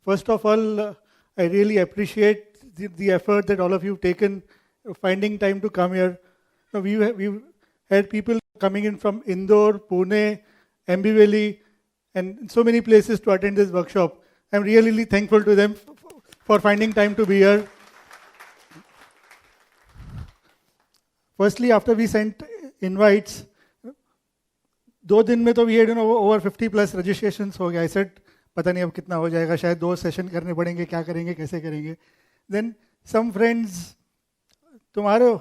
First of all, I really appreciate the effort that all of you have taken finding time to come here. Now, we've had people coming in from Indore, Pune, Ambiveli, and so many places to attend this workshop. I'm really thankful to them for finding time to be here. Firstly, after we sent invites, 2 दिन में तो we had over 50 plus registrations हो गया. I said, पता नहीं अब कितना हो जाएगा, शायद 2 सेशन करने पड़ेंगे, क्या करेंगे, कैसे करेंगे. Then some friends, तुम्हारे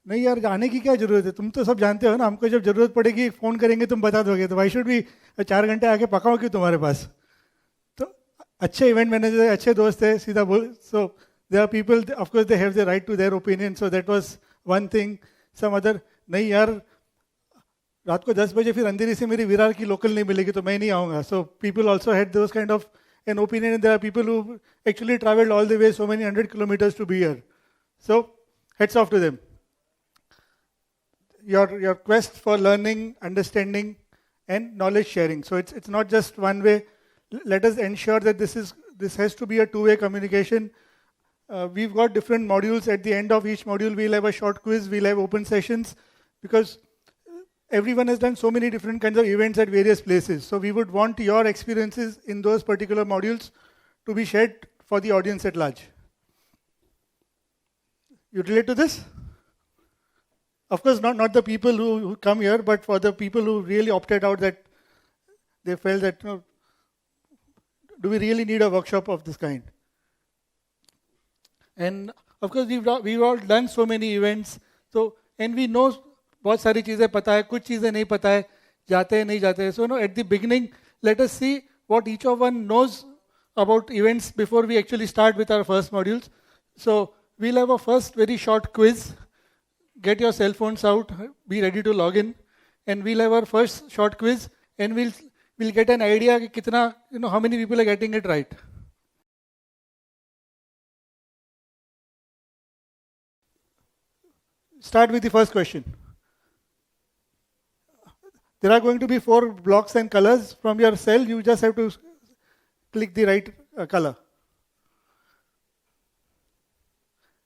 नहीं यार आने की क्या जरूरत है, तुम तो सब जानते हो ना, हमको जब जरूरत पड़ेगी फ़ोन करेंगे तुम बता दोगे, तो why should we 4 घंटे आके पकाओ क्यों तुम्हारे पास. तो अच्छे इवेंट मैनेजर, अच्छे दोस्त है, सीधा बोल. So there are people, of course they have the right to their opinion, so that was one thing. Some other, नहीं यार रात को 10 बजे फिर अंधेरी से मेरी विरार की लोकल नहीं मिलेगी तो मैं नहीं आऊँगा. So people also had those kind of an opinion, and there are people who actually traveled all the way so many 100 kilometers to be here. So hats off to them. Your quest for learning, understanding, and knowledge sharing. So it's not just one way. Let us ensure that this has to be a two-way communication. We've got different modules. At the end of each module, we'll have a short quiz, we'll have open sessions, because everyone has done so many different kinds of events at various places. So we would want your experiences in those particular modules to be shared for the audience at large. You relate to this? Of course, not the people who come here, but for the people who really opted out, that they felt that, do we really need a workshop of this kind? And of course, we've all done so many events. So, and we know बहुत सारी चीज़ें पता है, कुछ चीज़ें नहीं पता है, जाते हैं नहीं जाते हैं. So, at the beginning, let us see what each of one knows about events before we actually start with our first modules. So, we'll have a first very short quiz. Get your cell phones out, be ready to log in, and we'll have our first short quiz, and we'll get an idea कि कितना, how many people are getting it right. Start with the first question. There are going to be 4 blocks and colors from your cell. You just have to click the right color.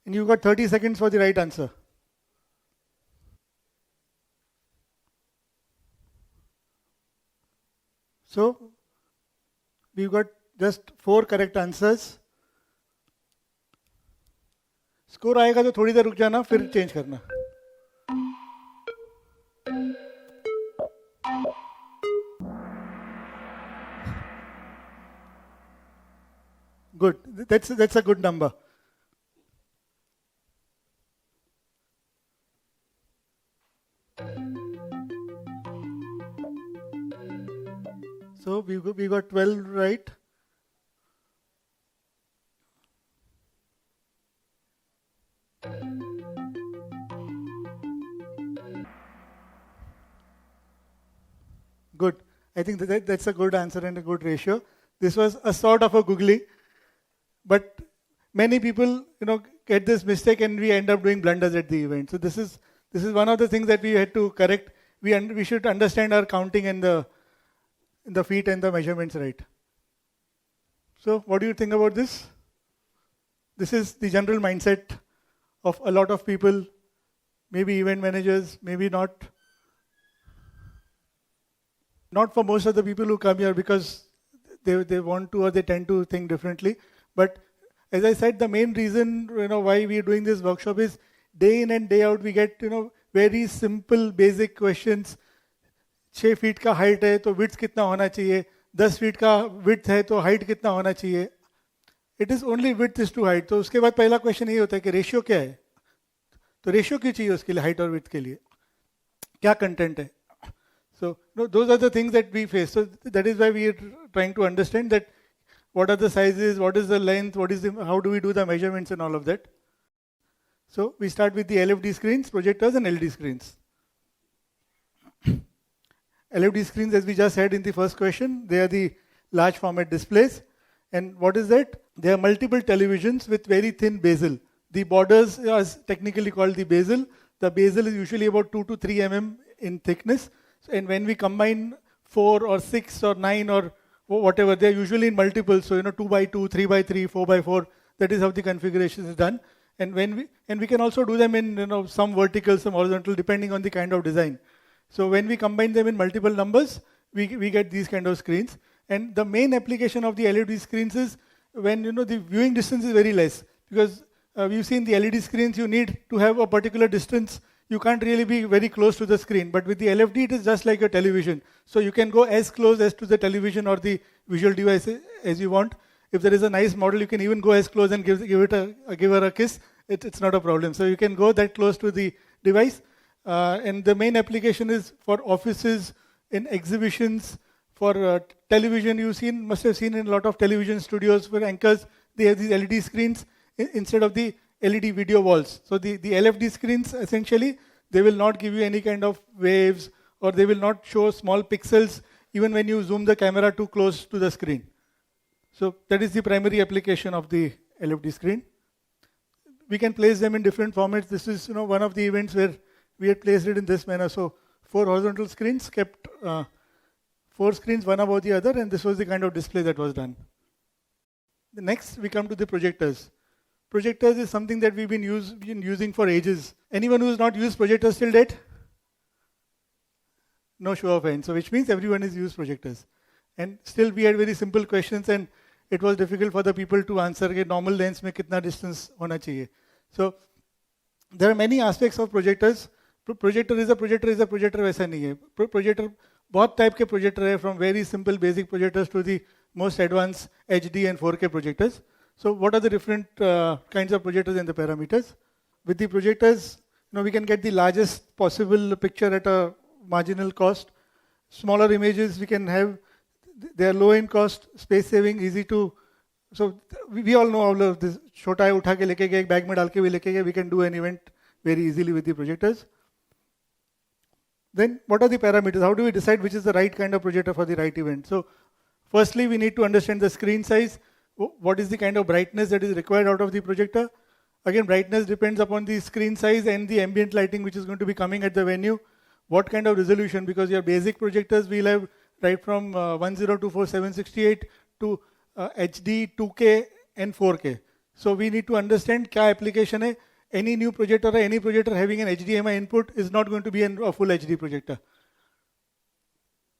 And you've got 30 seconds for the right answer. So, we've got just 4 correct answers. Score आएगा तो थोड़ी देर रुक जाना, फिर change करना. Good. That's a good number. So we got 12 right. Good. I think that's a good answer and a good ratio. This was a sort of a googly, but many people, get this mistake and we end up doing blunders at the event. So this is one of the things that we had to correct. We should understand our counting and the feet and the measurements right. So what do you think about this? This is the general mindset of a lot of people, maybe event managers, maybe not. Not for most of the people who come here because they want to or they tend to think differently. But as I said, the main reason why we are doing this workshop is day in and day out we get very simple basic questions. 6 feet का height है तो width कितना होना चाहिए, 10 feet का width है तो height कितना होना चाहिए. It is only width is to height. तो उसके बाद पहला क्वेश्चन ये होता है कि रेशियो क्या है, तो रेशियो क्यों चाहिए उसके लिए, हाइट और विड्थ के लिए, क्या कंटेंट है. So those are the things that we face. So that is why we are trying to understand that what are the sizes, what is the length, how do we do the measurements and all of that. So we start with the LFD screens, projectors and LED screens. LFD screens, as we just had in the first question, they are the large format displays. And what is that? They are multiple televisions with very thin bezel. The borders are technically called the bezel. The bezel is usually about 2 to 3 mm in thickness. And when we combine 4 or 6 or 9 or whatever. They're usually in multiples, so 2 by 2, 3 by 3, 4 by 4. That is how the configuration is done. And we can also do them in some vertical, some horizontal, depending on the kind of design. So when we combine them in multiple numbers, we get these kind of screens. And the main application of the LED screens is when the viewing distance is very less, because we've seen the LED screens, you need to have a particular distance. You can't really be very close to the screen, but with the LFD, it is just like a television. So you can go as close as to the television or the visual device as you want. If there is a nice model, you can even go as close and give her a kiss. It's not a problem. So you can go that close to the device. And the main application is for offices, in exhibitions, for television. Must have seen in a lot of television studios for anchors, they have these LED screens instead of the LED video walls. So the LFD screens, essentially, they will not give you any kind of waves, or they will not show small pixels even when you zoom the camera too close to the screen. So that is the primary application of the LFD screen. We can place them in different formats. This is one of the events where we had placed it in this manner. So 4 horizontal screens, kept 4 screens one above the other, and this was the kind of display that was done. Next, we come to the projectors. Projectors is something that we've been using for ages. Anyone who's not used projectors till date? No show of hands. So which means everyone has used projectors. And still we had very simple questions, and it was difficult for the people to answer कि normal lens में कितना distance होना चाहिए. So there are many aspects of projectors. Projector is a projector वैसा नहीं है. Projector बहुत type के projector है, from very simple basic projectors to the most advanced HD and 4K projectors. So what are the different kinds of projectors and the parameters? With the projectors, we can get the largest possible picture at a marginal cost. Smaller images we can have. They are low in cost, space saving, easy to. So we all know all of this. छोटा है उठा के लेके गए, एक bag में डाल के भी लेके गए. We can do an event very easily with the projectors. Then what are the parameters? How do we decide which is the right kind of projector for the right event? So firstly, we need to understand the screen size. What is the kind of brightness that is required out of the projector? Again, brightness depends upon the screen size and the ambient lighting which is going to be coming at the venue. What kind of resolution? Because your basic projectors will have right from 1024 768 to HD, 2K and 4K. So we need to understand क्या application है. Any new projector or any projector having an HDMI input is not going to be a full HD projector.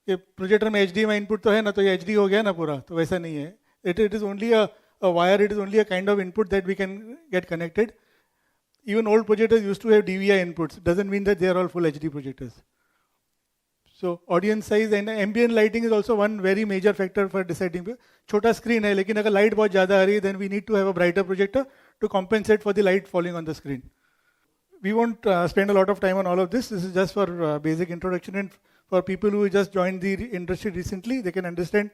ये projector में HDMI input तो है ना, तो ये HD हो गया ना पूरा, तो वैसा नहीं है. It is only a wire, it is only a kind of input that we can get connected. Even old projectors used to have DVI inputs. Doesn't mean that they are all full HD projectors. So audience size and ambient lighting is also one very major factor for deciding. छोटा screen है, लेकिन अगर light बहुत ज़्यादा आ रही है, then we need to have a brighter projector to compensate for the light falling on the screen. We won't spend a lot of time on all of this. This is just for basic introduction, and for people who just joined the industry recently, they can understand.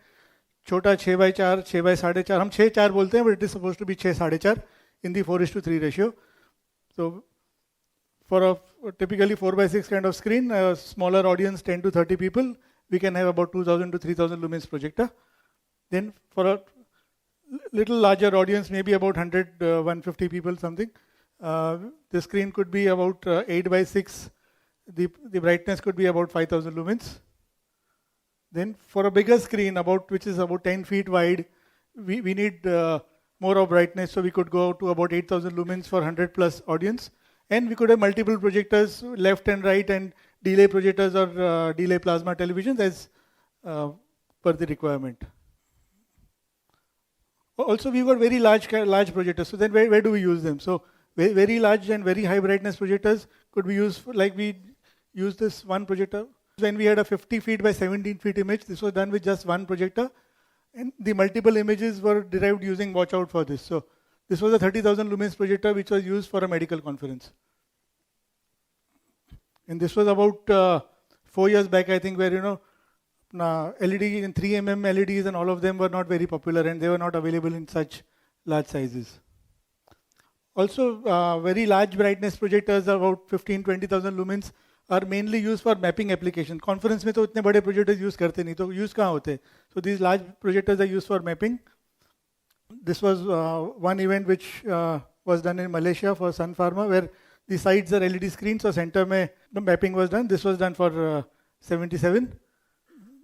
छोटा 6 by 4, 6 by 4.5. हम 6-4 बोलते हैं, but it is supposed to be 6-4 in the 4:3 ratio. So for a typically 4 by 6 kind of screen, a smaller audience, 10 to 30 people, we can have about 2,000 to 3,000 lumens projector. Then for a little larger audience, maybe about 100, 150 people, something. The screen could be about 8 by 6. The brightness could be about 5,000 lumens. Then for a bigger screen, which is about 10 feet wide, we need more of brightness, so we could go to about 8,000 lumens for 100 plus audience. And we could have multiple projectors, left and right, and delay projectors or delay plasma televisions as per the requirement. Also, we've got very large projectors. So then where do we use them? So very large and very high brightness projectors could be used for, like we use this one projector. When we had a 50 feet by 17 feet image, this was done with just one projector. And the multiple images were derived using watch out for this. So this was a 30,000 lumens projector which was used for a medical conference. And this was about 4 years back, I think, where, LED and 3mm LEDs and all of them were not very popular, and they were not available in such large sizes. Also, very large brightness projectors, about 15-20,000 lumens, are mainly used for mapping application. Conference में तो इतने बड़े projectors use करते नहीं, तो use कहाँ होते? So these large projectors are used for mapping. This was one event which was done in Malaysia for Sun Pharma, where the sides are LED screens, so center में the mapping was done. This was done for 77.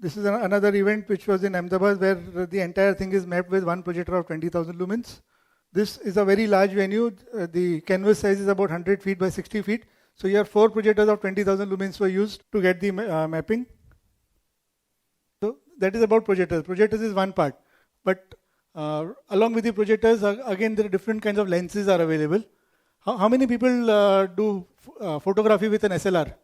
this is another event which was in Ahmedabad where the entire thing is mapped with one projector of 20,000 lumens. This is a very large venue. The canvas size is about 100 feet by 60 feet. So here 4 projectors of 20,000 lumens were used to get the mapping. So that is about projectors. Projectors is one part. But along with the projectors, again, there are different kinds of lenses are available. How many people do photography with an SLR?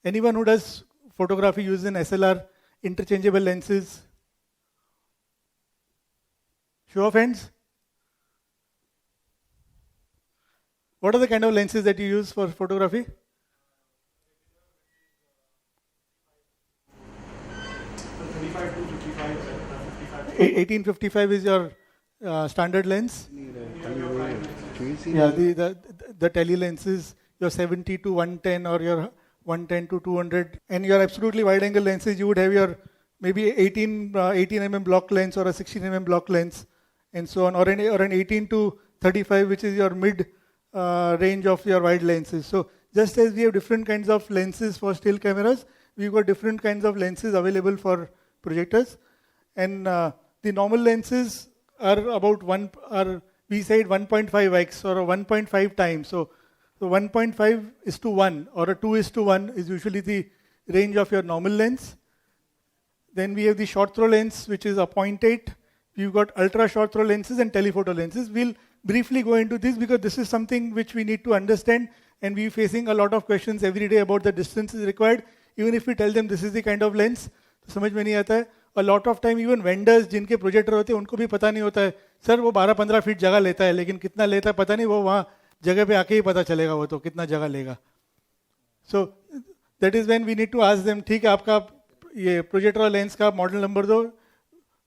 Anyone who does photography using SLR, interchangeable lenses? Show of hands. What are the kind of lenses that you use for photography? 1855 is your standard lens. Yeah, the tele lenses, your 70 to 110 or your 110 to 200, and your absolutely wide angle lenses, you would have your maybe 18 mm block lens or a 16 mm block lens, and so on, or an 18 to 35, which is your mid range of your wide lenses. So just as we have different kinds of lenses for still cameras, we've got different kinds of lenses available for projectors, and the normal lenses are about we said 1.5x or 1.5 times. So 1.5:1 or a 2:1 is usually the range of your normal lens. Then we have the short throw lens, which is a 0.8. We've got ultra short throw lenses and telephoto lenses. We'll briefly go into this because this is something which we need to understand, and we're facing a lot of questions every day about the distances required. Even if we tell them this is the kind of lens, तो समझ में नहीं आता है. A lot of time even vendors जिनके projector होते हैं उनको भी पता नहीं होता है, सर वो 12-15 फीट जगह लेता है, लेकिन कितना लेता है पता नहीं, वो वहाँ जगह पे आके ही पता चलेगा वो तो कितना जगह लेगा. So that is when we need to ask them, ठीक है आपका ये प्रोजेक्टर और लेंस का मॉडल नंबर दो.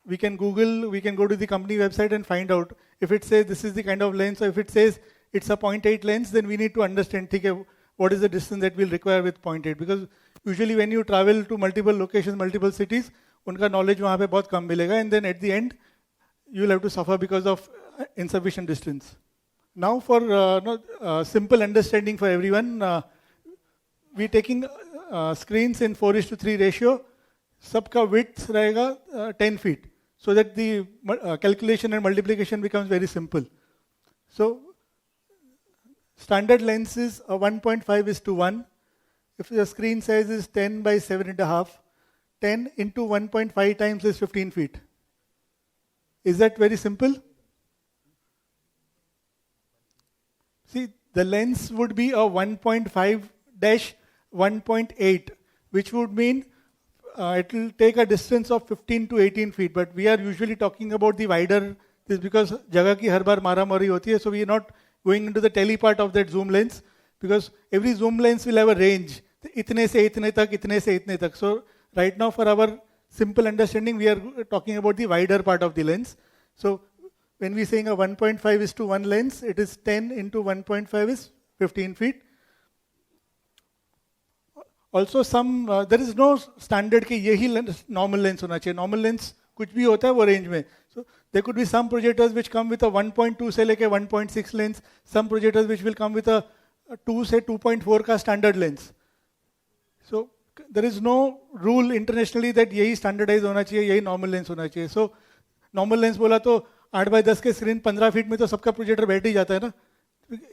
We can Google, we can go to the company website and find out. If it says this is the kind of lens, or if it says it's a 0.8 lens, then we need to understand, ठीक है, what is the distance that we'll require with 0.8. Because usually when you travel to multiple locations, multiple cities, उनका knowledge वहाँ पे बहुत कम मिलेगा, and then at the end, you will have to suffer because of insufficient distance. Now for simple understanding for everyone, we're taking screens in 4:3 ratio. सबका width रहेगा 10 feet, so that the calculation and multiplication becomes very simple. So standard lens is 1.5:1. If the screen size is 10 by 7.5, 10 into 1.5 times is 15 feet. Is that very simple? See, the lens would be a 1.5-1.8, which would mean it will take a distance of 15 to 18 feet. But we are usually talking about the wider, this because जगह की हर बार मारामारी होती है, so we are not going into the tele part of that zoom lens, because every zoom lens will have a range. इतने से इतने तक, इतने से इतने तक. So right now for our simple understanding, we are talking about the wider part of the lens. So when we are saying a 1.5:1 lens, it is 10 into 1.5 is 15 feet. Also there is no standard कि यही normal lens होना चाहिए. Normal lens कुछ भी होता है वो range में. So there could be some projectors which come with a 1.2 से लेके 1.6 lens. Some projectors which will come with a 2 से 2.4 का standard lens. So there is no rule internationally that यही standardized होना चाहिए, यही normal lens होना चाहिए. So normal lens बोला तो 8x10 के screen 15 feet में तो सबका projector बैठ ही जाता है ना.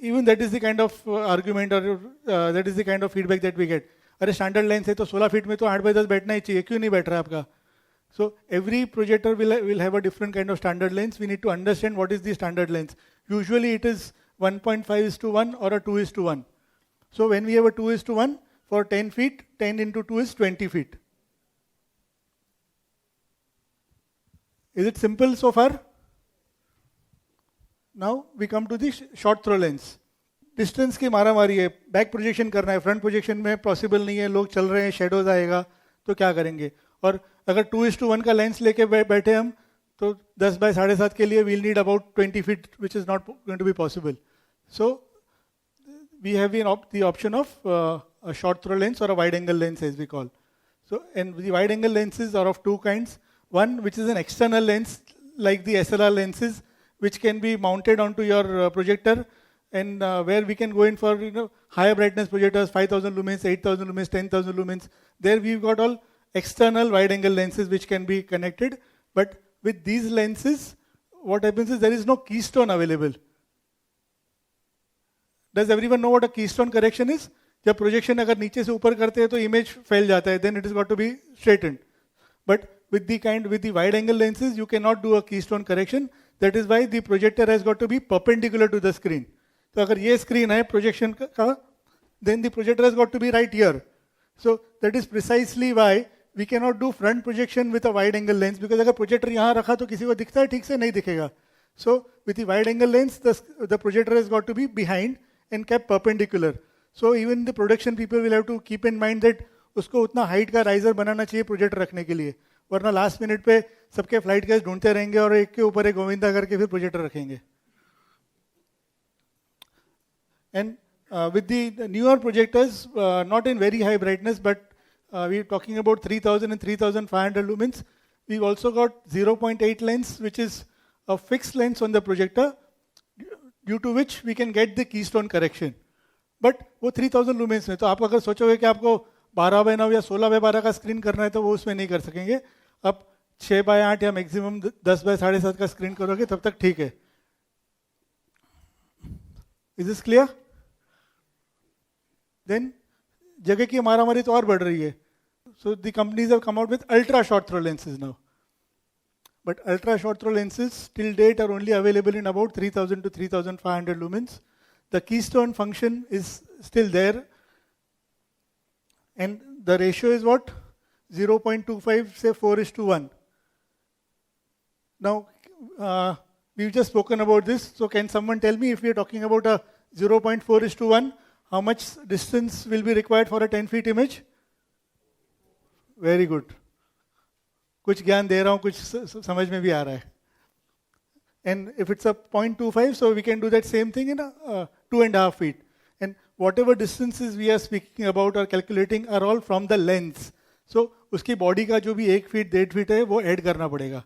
Even that is the kind of argument or that is the kind of feedback that we get. अरे स्टैंडर्ड लेंस है तो 16 फीट में तो 8x10 बैठना ही चाहिए, क्यों नहीं बैठ रहा है आपका? So every projector will have a different kind of standard lens. We need to understand what is the standard lens. Usually it is 1.5:1 or a 2:1. So when we have a 2:1 for 10 feet, 10 into 2 is 20 feet. Is it simple so far? Now we come to the short throw lens. Distance की मारा मारी है, back projection करना है, front projection में possible नहीं है, लोग चल रहे हैं, शेडोज आएगा, तो क्या करेंगे? और अगर 2:1 का लेंस लेके बैठे हम, तो 10 by 7.5 के लिए we'll need about 20 feet, which is not going to be possible. So we have the option of a short throw lens or a wide angle lens, as we call. So, and the wide angle lenses are of two kinds. One which is an external lens, like the SLR lenses, which can be mounted onto your projector, and where we can go in for higher brightness projectors, 5,000 lumens, 8,000 lumens, 10,000 lumens. There we've got all external wide angle lenses which can be connected, but with these lenses, what happens is there is no keystone available. Does everyone know what a keystone correction is? जब projection अगर नीचे से ऊपर करते हैं तो image फैल जाता है, then it has got to be straightened. But with the wide angle lenses, you cannot do a keystone correction. That is why the projector has got to be perpendicular to the screen. तो अगर ये screen है projection का, then the projector has got to be right here. So that is precisely why we cannot do front projection with a wide angle lens, because अगर projector यहाँ रखा तो किसी को दिखता है ठीक से नहीं दिखेगा. So with the wide angle lens, the projector has got to be behind and kept perpendicular. So even the production people will have to keep in mind that उसको उतना height का riser बनाना चाहिए projector रखने के लिए, वरना last minute पे सबके flight case ढूंढते रहेंगे और एक के ऊपर एक गोविंदा करके फिर projector रखेंगे. And with the newer projectors, not in very high brightness, but we're talking about 3000 and 3500 lumens. We've also got 0.8 lens, which is a fixed lens on the projector, due to which we can get the keystone correction. But वो 3000 lumens में, तो आप अगर सोचोगे कि आपको 12x9 या 16x12 का स्क्रीन करना है तो वो उसमें नहीं कर सकेंगे. आप 6x8 या मैक्सिमम 10x7.5 का स्क्रीन करोगे तब तक ठीक है. Is this clear? Then जगह की मारामारी तो और बढ़ रही है. So the companies have come out with ultra short throw lenses now. But ultra short throw lenses till date are only available in about 3000 to 3500 lumens. The keystone function is still there. And the ratio is what? 0.25 say 4:1. Now, we've just spoken about this. So can someone tell me, if we are talking about a 0.4:1, how much distance will be required for a 10 feet image? Very good. कुछ ज्ञान दे रहा हूँ, कुछ समझ में भी आ रहा है. And if it's a 0.25, so we can do that same thing in a 2.5 feet. And whatever distances we are speaking about or calculating are all from the lens. So उसकी body का जो भी 1 feet 1.5 feet है वो add करना पड़ेगा.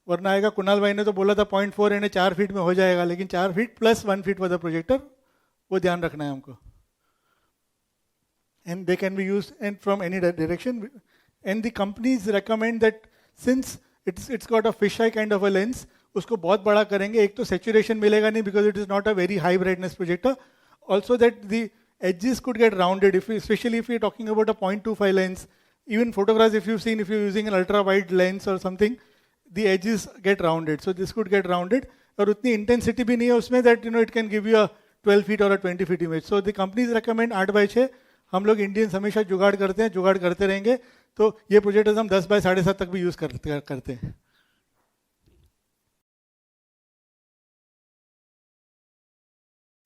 वरना आएगा, कुणाल भाई ने तो बोला था 0.4 यानी 4 feet में हो जाएगा, लेकिन 4 feet plus 1 feet for the projector, वो ध्यान रखना है हमको. And they can be used from any direction. And the companies recommend that since it's got a fisheye kind of a lens, उसको बहुत बड़ा करेंगे. एक तो saturation मिलेगा नहीं because it is not a very high brightness projector. Also that the edges could get rounded, especially if you're talking about a 0.25 lens. Even photographs, if you've seen, if you're using an ultra wide lens or something, the edges get rounded. So this could get rounded. और उतनी intensity भी नहीं है उसमें that it can give you a 12 feet or a 20 feet image. So the companies recommend 8x6. हम लोग Indians हमेशा जुगाड़ करते हैं, जुगाड़ करते रहेंगे. तो ये प्रोजेक्टर्स हम 10x7.5 तक भी यूज करते हैं.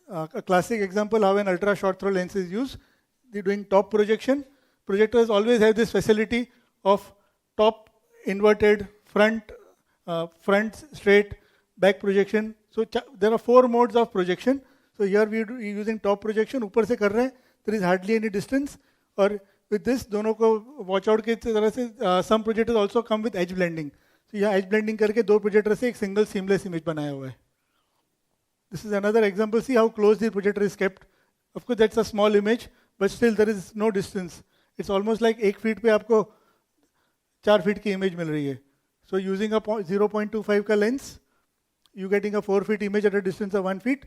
A classic example how an ultra short throw lens is used. They're doing top projection. Projectors always have this facility of top inverted, front straight, back projection. So there are 4 modes of projection. So here we are using top projection. ऊपर से कर रहे हैं. There is hardly any distance. और with this दोनों को watch out की तरह से some projectors also come with edge blending. So यहाँ edge blending करके 2 projectors से एक single seamless image बनाया हुआ है. This is another example. See how close the projector is kept. Of course, that's a small image, but still there is no distance. It's almost like 1 feet पे आपको 4 feet की image मिल रही है. So using a 0.25 का lens, you getting a 4 feet image at a distance of 1 feet.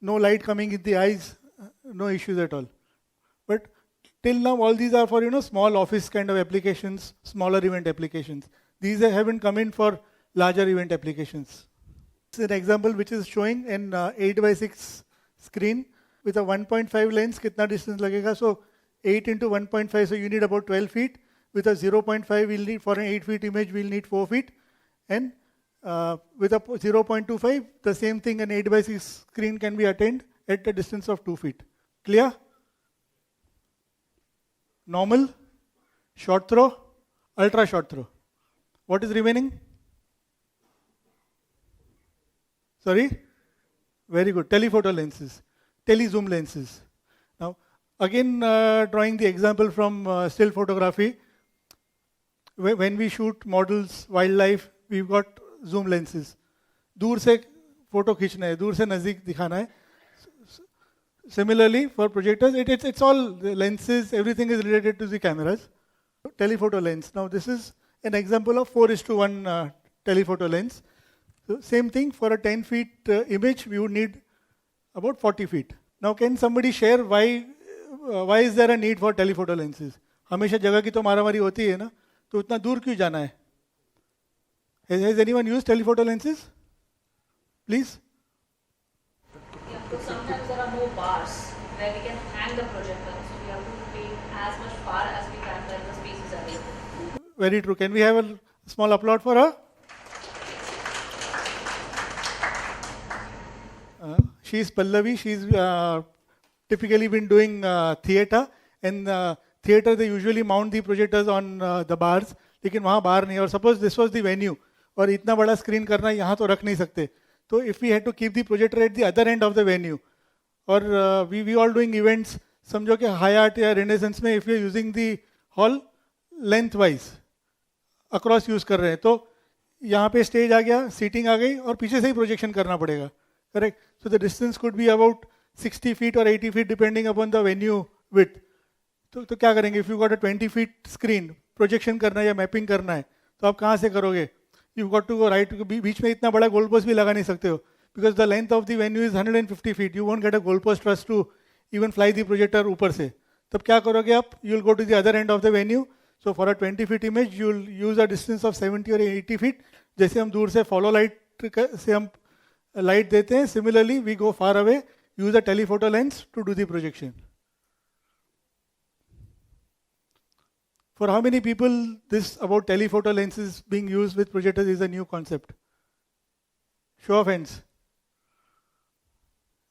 No light coming in the eyes, no issues at all. But till now, all these are for small office kind of applications, smaller event applications. These haven't come in for larger event applications. This is an example which is showing an 8x6 screen with a 1.5 lens. Kitna distance lagega? So 8 into 1.5, so you need about 12 feet. With a 0.5, we'll need, for an 8 feet image, we'll need 4 feet. And with a 0.25, the same thing, an 8x6 screen can be attained at a distance of 2 feet. Clear? Normal, short throw, ultra short throw. What is remaining? Sorry? Very good. Telephoto lenses, telezoom lenses. Now, again, drawing the example from still photography. When we shoot models, wildlife, we've got zoom lenses. दूर से photo खींचना है, दूर से नजदीक दिखाना है. Similarly, for projectors, it's all the lenses, everything is related to the cameras. Telephoto lens. Now, this is an example of 4:1 telephoto lens. So, same thing for a 10 feet image, we would need about 40 feet. Now, can somebody share why is there a need for telephoto lenses? हमेशा जगह की तो मारामारी होती है ना, तो उतना दूर क्यों जाना है? Has anyone used telephoto lenses? Please. Yeah, so sometimes there are no bars where we can hang the projector, so we have to take as much far as we can when the space is available. Very true. Can we have a small applaud for her? She's Pallavi. She's typically been doing theatre. In theatre, they usually mount the projectors on the bars. लेकिन वहाँ बार नहीं. और suppose this was the venue. और इतना बड़ा screen करना यहाँ तो रख नहीं सकते. So if we had to keep the projector at the other end of the venue, or we all doing events, समझो कि Hyatt या Renaissance में if you are using the hall lengthwise across use कर रहे हैं, तो यहाँ पे stage आ गया, seating आ गई और पीछे से ही projection करना पड़ेगा, correct? So the distance could be about 60 feet or 80 feet depending upon the venue width. तो क्या करेंगे? If you got a 20 feet screen, projection करना है या mapping करना है, तो आप कहाँ से करोगे? You've got to go right. बीच में इतना बड़ा goal post भी लगा नहीं सकते हो, because the length of the venue is 150 feet. You won't get a goal post for us to even fly the projector ऊपर से. तब क्या करोगे आप? You'll go to the other end of the venue. So for a 20 feet image, you'll use a distance of 70 or 80 feet. जैसे हम दूर से follow light से हम light देते हैं. Similarly, we go far away, use a telephoto lens to do the projection. For how many people this about telephoto lenses being used with projectors is a new concept? Show of hands.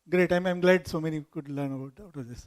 Great, I'm glad so many could learn about this.